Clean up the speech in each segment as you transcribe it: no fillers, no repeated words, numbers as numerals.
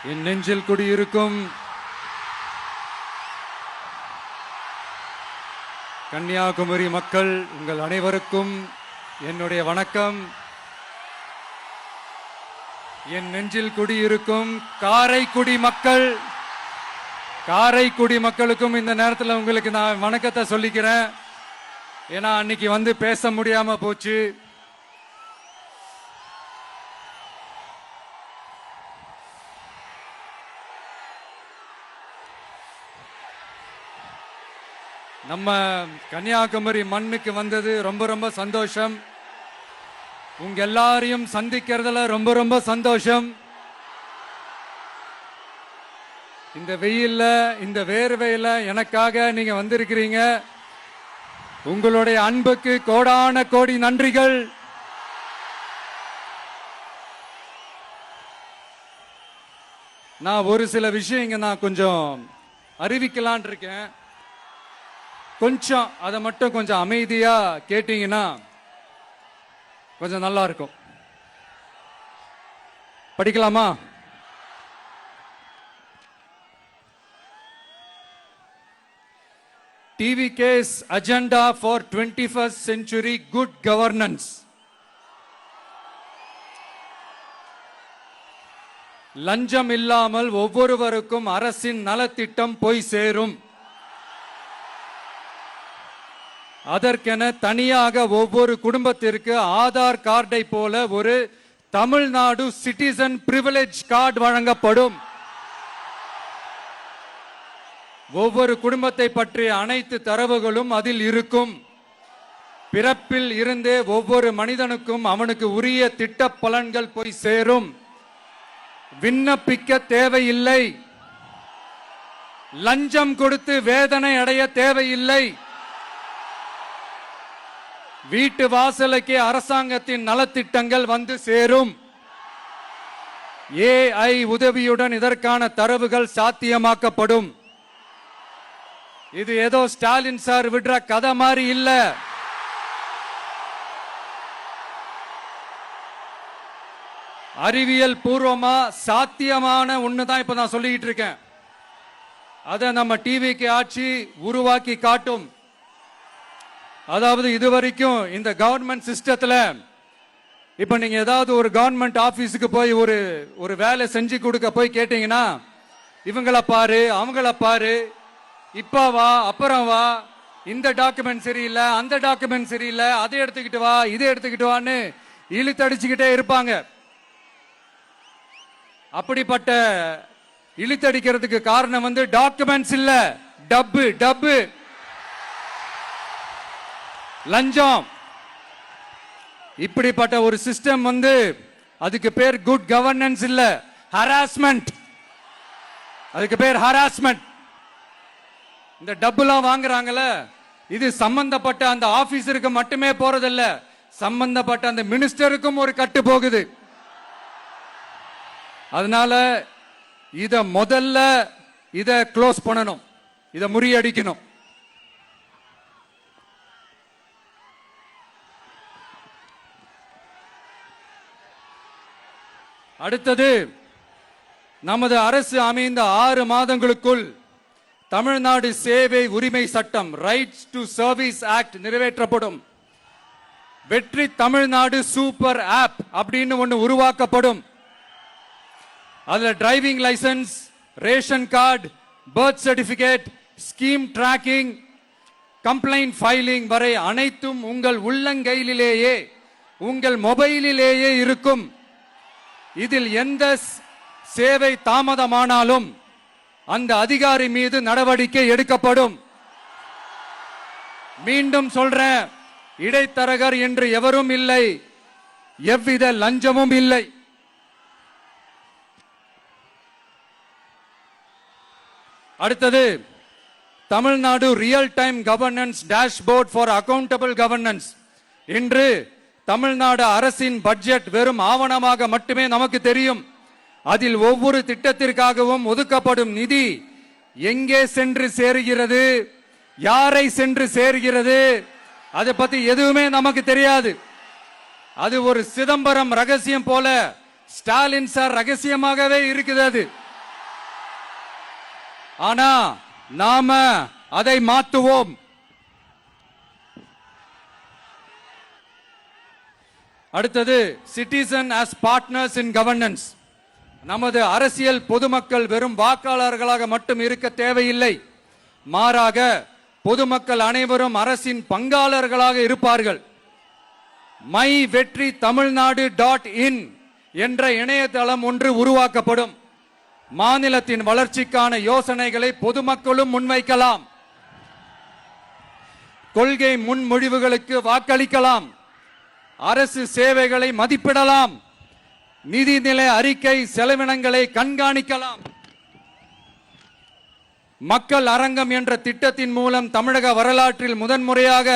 என் நெஞ்சில் குடியிருக்கும் கன்னியாகுமரி மக்கள் உங்கள் அனைவருக்கும் என்னுடைய வணக்கம். என் நெஞ்சில் குடியிருக்கும் காரைக்குடி மக்களுக்கும் இந்த நேரத்தில் உங்களுக்கு நான் வணக்கத்தை சொல்லிக்கிறேன். ஏன்னா அன்னைக்கு வந்து பேச முடியாம போச்சு. நம்ம கன்னியாகுமரி மண்ணுக்கு வந்தது ரொம்ப ரொம்ப சந்தோஷம். உங்க எல்லாரையும் சந்திக்கிறதுல ரொம்ப ரொம்ப சந்தோஷம். இந்த வெயில்ல இந்த வேர்வையில எனக்காக நீங்க வந்திருக்கிறீங்க. உங்களுடைய அன்புக்கு கோடான கோடி நன்றிகள். நான் ஒரு சில விஷயம் நான் கொஞ்சம் அறிவிக்கலான் இருக்கேன். கொஞ்சம் அதை மட்டும் கொஞ்சம் அமைதியா கேட்டீங்கன்னா கொஞ்சம் நல்லா இருக்கும். படிக்கலாமா? TVK's agenda for 21st century good governance. லஞ்சம் இல்லாமல் ஒவ்வொருவருக்கும் அரசின் நலத்திட்டம் போய் சேரும். அதற்கென தனியாக ஒவ்வொரு குடும்பத்திற்கு ஆதார் கார்டை போல ஒரு தமிழ்நாடு சிட்டிசன் பிரிவிலேஜ் கார்டு வழங்கப்படும். ஒவ்வொரு குடும்பத்தை பற்றிய அனைத்து தரவுகளும் அதில் இருக்கும். பிறப்பில் இருந்தே ஒவ்வொரு மனிதனுக்கும் அவனுக்கு உரிய திட்ட பலன்கள் போய் சேரும். விண்ணப்பிக்க தேவையில்லை. லஞ்சம் கொடுத்து வேதனை அடைய தேவையில்லை. வீட்டு வாசலுக்கே அரசாங்கத்தின் நலத்திட்டங்கள் வந்து சேரும். AI உதவியுடன் இதற்கான தரவுகள் சாத்தியமாக்கப்படும். இது ஏதோ ஸ்டாலின் சார் விடுற கதை மாதிரி இல்ல. அறிவியல் பூர்வமா சாத்தியமான ஒண்ணுதான் இப்ப நான் சொல்லிட்டு இருக்கேன். அதை நம்ம டிவிக்கு ஆட்சி உருவாக்கி காட்டும். அதாவது இதுவரைக்கும் இந்த கவர்மெண்ட் சிஸ்டத்துல இப்ப நீங்க ஏதாவது ஒரு கவர்மெண்ட் ஆபீஸுக்கு போய் ஒரு வேலை செஞ்சு கொடுக்க போய் கேட்டீங்கன்னா இவங்கள பாரு அவங்கள பாரு, இப்ப வா அப்புறம் வா, இந்த டாக்குமெண்ட் சரியில்லை அந்த டாக்குமெண்ட் சரியில்லை, அதை எடுத்துக்கிட்டு வா இதை எடுத்துக்கிட்டு வான்னு இழுத்தடிச்சுக்கிட்டே இருப்பாங்க. அப்படிப்பட்ட இழுத்தடிக்கிறதுக்கு காரணம் வந்து டாக்குமெண்ட்ஸ் இல்ல, டப்பு லஞ்சம். இப்படிப்பட்ட ஒரு சிஸ்டம் வந்து அதுக்கு பேர் குட் கவர்னன்ஸ் இல்ல, ஹராஸ்மெண்ட். அதுக்கு பேர் ஹராஸ்மெண்ட். இந்த டப்புலாம் வாங்குறாங்கல்ல, இது சம்பந்தப்பட்ட அந்த ஆபீசருக்கு மட்டுமே போறதில்ல, சம்பந்தப்பட்ட அந்த மினிஸ்டருக்கும் ஒரு கட்டு போகுது. அதனால முதல்ல இத க்ளோஸ் பண்ணணும், இத முறியடிக்கணும். அடுத்தது, நமது அரசு அமைந்த 6 மாதங்களுக்குள் தமிழ்நாடு சேவை உரிமை சட்டம் ரைட்ஸ் டு சர்வீஸ் ஆக்ட் நிறைவேற்றப்படும். வெற்றி தமிழ்நாடு சூப்பர் ஆப் அப்படின்னு ஒன்று உருவாக்கப்படும். அதுல driving licence, ration card, birth certificate, scheme tracking, complaint filing வரை அனைத்தும் உங்கள் உள்ளங்கையிலேயே உங்கள் மொபைலிலேயே இருக்கும். இதில் எந்த சேவை தாமதமானாலும் அந்த அதிகாரி மீது நடவடிக்கை எடுக்கப்படும். மீண்டும் சொல்றேன், இடைத்தரகர் என்று எவரும் இல்லை, எவ்வித லஞ்சமும் இல்லை. அடுத்தது, Tamil Nadu real time governance dashboard for accountable governance. இன்று தமிழ்நாடு அரசின் பட்ஜெட் வெறும் ஆவணமாக மட்டுமே நமக்கு தெரியும். அதில் ஒவ்வொரு திட்டத்திற்காகவும் ஒதுக்கப்படும் நிதி எங்கே சென்று சேருகிறது, யாரை சென்று சேர்கிறது, அதை பத்தி எதுவுமே நமக்கு தெரியாது. அது ஒரு சிதம்பரம் ரகசியம் போல ஸ்டாலின் சார் ரகசியமாகவே இருக்குது. அது ஆனா நாம அதை மாற்றுவோம். அடுத்தது சிட்டிசன் as பார்ட்னர்ஸ் இன் கவர்னன்ஸ். நமது அரசியல் பொதுமக்கள் வெறும் வாக்காளர்களாக மட்டும் இருக்க தேவையில்லை. மாறாக பொதுமக்கள் அனைவரும் அரசின் பங்காளர்களாக இருப்பார்கள். மை வெற்றி தமிழ்நாடு .in என்ற இணையதளம் ஒன்று உருவாக்கப்படும். மாநிலத்தின் வளர்ச்சிக்கான யோசனைகளை பொதுமக்களும் முன்வைக்கலாம். கொள்கை முன்மொழிவுகளுக்கு வாக்களிக்கலாம். அரசு சேவைகளை மதிப்பிடலாம். நிதிநிலை அறிக்கை செலவினங்களை கண்காணிக்கலாம். மக்கள் அரங்கம் என்ற திட்டத்தின் மூலம் தமிழக வரலாற்றில் முதன்முறையாக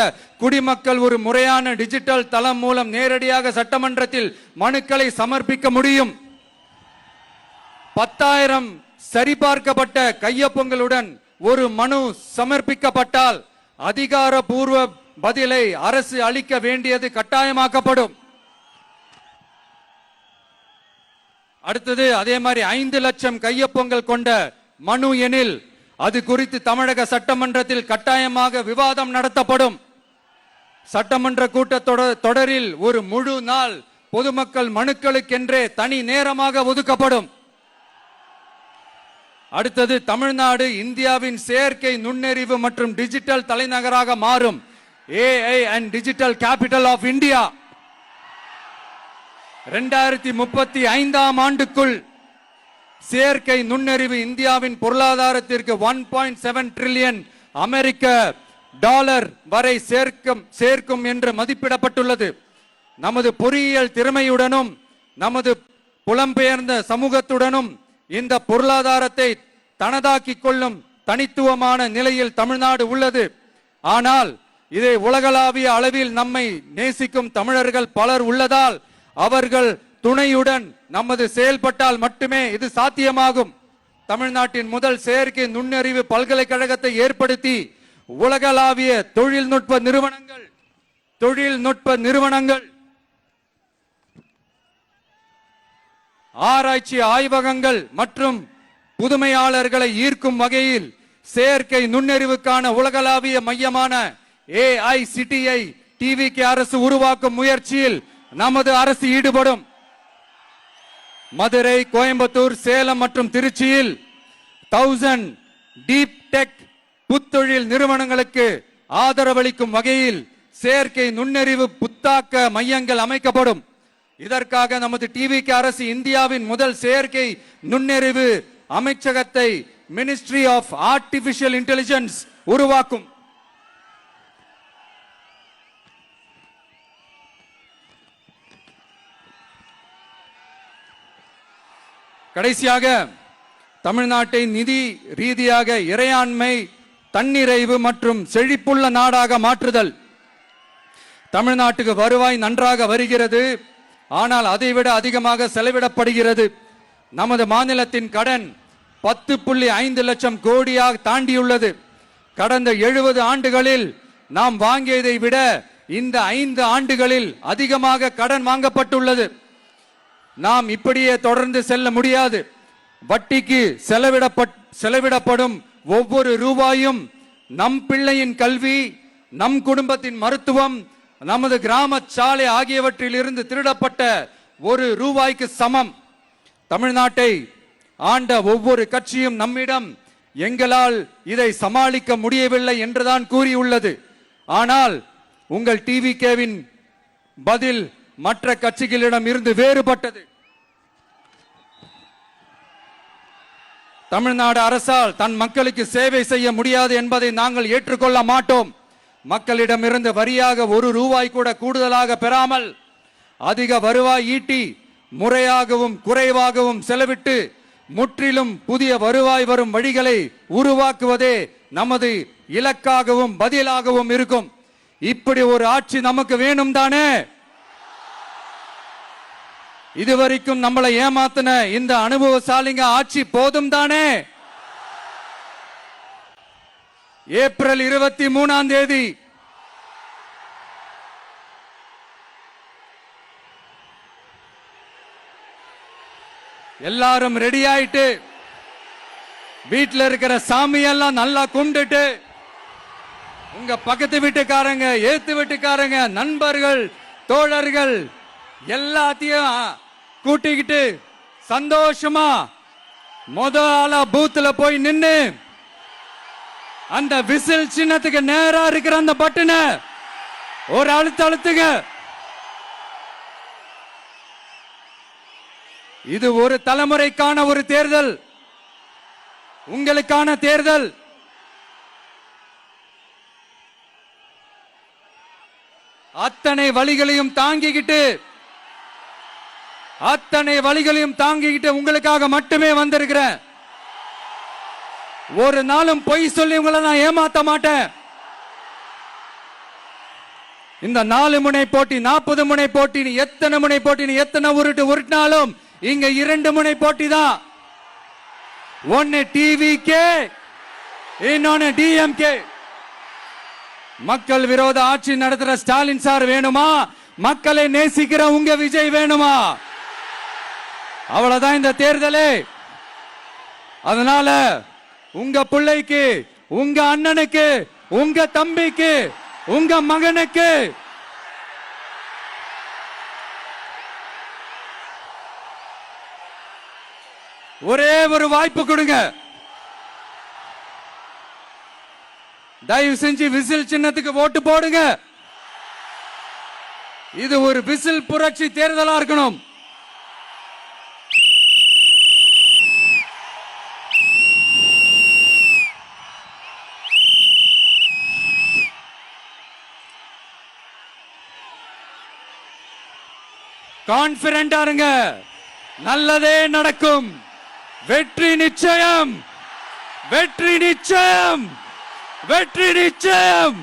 குடிமக்கள் ஒரு முறையான டிஜிட்டல் தளம் மூலம் நேரடியாக சட்டமன்றத்தில் மனுக்களை சமர்ப்பிக்க முடியும். 10,000 சரிபார்க்கப்பட்ட கையொப்பங்களுடன் ஒரு மனு சமர்ப்பிக்கப்பட்டால் அதிகாரப்பூர்வ பதிலை அரசு அளிக்க வேண்டியது கட்டாயமாக்கப்படும். அடுத்தது அதே மாதிரி 5 லட்சம் கையொப்பங்கள் கொண்ட மனு எனில் அது குறித்து தமிழக சட்டமன்றத்தில் கட்டாயமாக விவாதம் நடத்தப்படும். சட்டமன்ற கூட்டத்தொடரில் ஒரு முழு நாள் பொதுமக்கள் மனுக்களுக்கென்றே தனி நேரமாக ஒதுக்கப்படும். அடுத்தது தமிழ்நாடு இந்தியாவின் செயற்கை நுண்ணறிவு மற்றும் டிஜிட்டல் தலைநகராக மாறும். AI and Digital Capital of India. 2035ஆம் ஆண்டுக்குள் செயற்கை நுண்ணறிவு இந்தியாவின் பொருளாதாரத்திற்கு 1.7 டிரில்லியன் அமெரிக்க டாலர் வரை சேர்க்கும் என்று மதிப்பிடப்பட்டுள்ளது. நமது பொறியியல் திறமையுடனும் நமது புலம்பெயர்ந்த சமூகத்துடனும் இந்த பொருளாதாரத்தை தனதாக்கிக் கொள்ளும் தனித்துவமான நிலையில் தமிழ்நாடு உள்ளது. ஆனால் இதை உலகளாவிய அளவில் நம்மை நேசிக்கும் தமிழர்கள் பலர் உள்ளதால் அவர்கள் துணையுடன் நமது செயல்பட்டால் மட்டுமே இது சாத்தியமாகும். தமிழ்நாட்டின் முதல் செயற்கை நுண்ணறிவு பல்கலைக்கழகத்தை ஏற்படுத்தி உலகளாவிய தொழில்நுட்ப நிறுவனங்கள் ஆராய்ச்சி ஆய்வகங்கள் மற்றும் புதுமையாளர்களை ஈர்க்கும் வகையில் செயற்கை நுண்ணறிவுக்கான உலகளாவிய மையமான AICTI TVK அரசு உருவாக்கும் முயற்சியில் நமது அரசு ஈடுபடும். மதுரை, கோயம்புத்தூர், சேலம் மற்றும் திருச்சியில் 1000 டீப் டெக் புத்தொழில் நிறுவனங்களுக்கு ஆதரவளிக்கும் வகையில் செயற்கை நுண்ணறிவு புத்தாக்க மையங்கள் அமைக்கப்படும். இதற்காக நமது TVK அரசு இந்தியாவின் முதல் செயற்கை நுண்ணறிவு அமைச்சகத்தை மினிஸ்ட்ரி ஆஃப் ஆர்டிபிஷியல் இன்டெலிஜென்ஸ் உருவாக்கும். கடைசியாக தமிழ்நாட்டை நிதி ரீதியாக இறையாண்மை, தன்னிறைவு மற்றும் செழிப்புள்ள நாடாக மாற்றுதல். தமிழ்நாட்டுக்கு வருவாய் நன்றாக வருகிறது, ஆனால் அதைவிட அதிகமாக செலவிடப்படுகிறது. நமது மாநிலத்தின் கடன் 10.5 லட்சம் கோடியாக தாண்டியுள்ளது. கடந்த 70 ஆண்டுகளில் நாம் வாங்கியதை விட இந்த 5 ஆண்டுகளில் அதிகமாக கடன் வாங்கப்பட்டுள்ளது. நாம் இப்படியே தொடர்ந்து செல்ல முடியாது. வட்டிக்கு செலவிடப்படும் ஒவ்வொரு ரூபாயும் நம் பிள்ளையின் கல்வி, நம் குடும்பத்தின் மருத்துவம், நமது கிராம சாலை ஆகியவற்றில் இருந்து திருடப்பட்ட ஒரு ரூபாய்க்கு சமம். தமிழ்நாட்டை ஆண்ட ஒவ்வொரு கட்சியும் நம்மிடம் எங்களால் இதை சமாளிக்க முடியவில்லை என்றுதான் கூறியுள்ளது. ஆனால் உங்கள் TVKவின் பதில் மற்ற கட்சிகளிடம் இருந்து வேறுபட்டது. தமிழ்நாடு அரசால் தன் மக்களுக்கு சேவை செய்ய முடியாது என்பதை நாங்கள் ஏற்றுக்கொள்ள மாட்டோம். மக்களிடமிருந்து வரியாக ஒரு ரூபாய் கூட கூடுதலாக பெறாமல் அதிக வருவாய் ஈட்டி முறையாகவும் குறைவாகவும் செலவிட்டு முற்றிலும் புதிய வருவாய் வரும் வழிகளை உருவாக்குவதே நமது இலக்காகவும் பதிலாகவும் இருக்கும். இப்படி ஒரு ஆட்சி நமக்கு வேணும் தானே? இதுவரைக்கும் நம்மளை ஏமாத்தின இந்த அனுபவசாலிங்க ஆட்சி போதும் தானே? ஏப்ரல் 23ஆம் தேதி எல்லாரும் ரெடி ஆயிட்டு வீட்டுல இருக்கிற சாமியெல்லாம் நல்லா கும்பிட்டுட்டு உங்க பக்கத்து வீட்டுக்காரங்க, ஏத்து வீட்டுக்காரங்க, நண்பர்கள், தோழர்கள் எல்லாத்தையும் கூட்டிக்கிட்டு சந்தோஷமா முதல்ல பூத்துல போய் நின்னு அந்த விசில் சின்னத்துக்கு நேரா இருக்கிற அந்த பட்டனை ஒரு அழுத்துங்க. இது ஒரு தலைமுறைக்கான ஒரு தேர்தல், உங்களுக்கான தேர்தல். அத்தனை வழிகளையும் தாங்கிக்கிட்டு உங்களுக்காக மட்டுமே வந்திருக்கிறேன். ஒரு நாளும் பொய் சொல்லி உங்களை நான் ஏமாத்த மாட்டேன். இந்த 4 முனை போட்டி, 40 முனை போட்டி, எத்தனை முனை போட்டி, எத்தனை உருட்டினாலும் இங்க 2 முனை போட்டி தான். ஒன்னு டிவிகே, இன்னொன்னு டிஎம்கே. மக்கள் விரோத ஆட்சி நடத்துற ஸ்டாலின் சார் வேணுமா? மக்களை நேசிக்கிற உங்க விஜய் வேணுமா? அவ்வளவுதான் இந்த தேர்தலே. அதனால உங்க பிள்ளைக்கு, உங்க அண்ணனுக்கு, உங்க தம்பிக்கு, உங்க மகனுக்கு ஒரே ஒரு வாய்ப்பு கொடுங்க. தயவு செஞ்சு விசில் சின்னத்துக்கு ஓட்டு போடுங்க. இது ஒரு விசில் புரட்சி தேர்தலா இருக்கணும். கான்பிடென்டா இருங்க, நல்லதே நடக்கும். வெற்றி நிச்சயம், வெற்றி நிச்சயம், வெற்றி நிச்சயம்.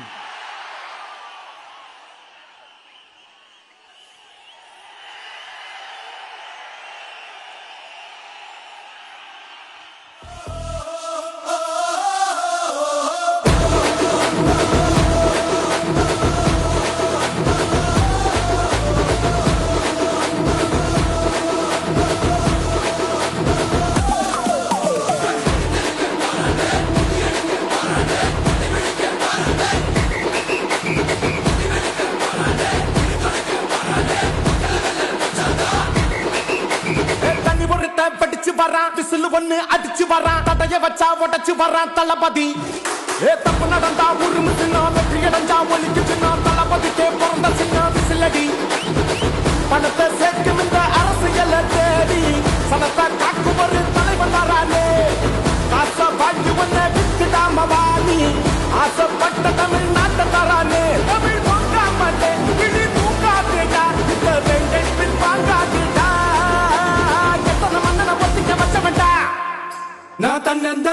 விசில் ஒண்ணு அடிச்சு வரான், தடைய வச்சா உடச்சு வரான் தளபதி. தப்பு நடந்தா உருமு சின்ன, வெற்றி அடைஞ்சா ஒலிக்கு சின்ன, தளபதிக்கே பிறந்த சின்ன விசிலடி. பணத்தை சேர்க்கும் இந்த அரசியல தேடி சனத்தை காக்கும் ஒரு தலைவன் வரானே. காச வாழ்க்கை ஒன்ன வித்துடாம வாணி, ஆசைப்பட்ட தமிழ் நாட்டை தரானே. தமிழ் தூங்காமலே கிளி தூங்காதேடா, இந்த வெங்கட் பின் வாங்காதேடா. எத்தனை மன்னனை ஒத்திக்க வச்சவன்டா. நான் தன்னன்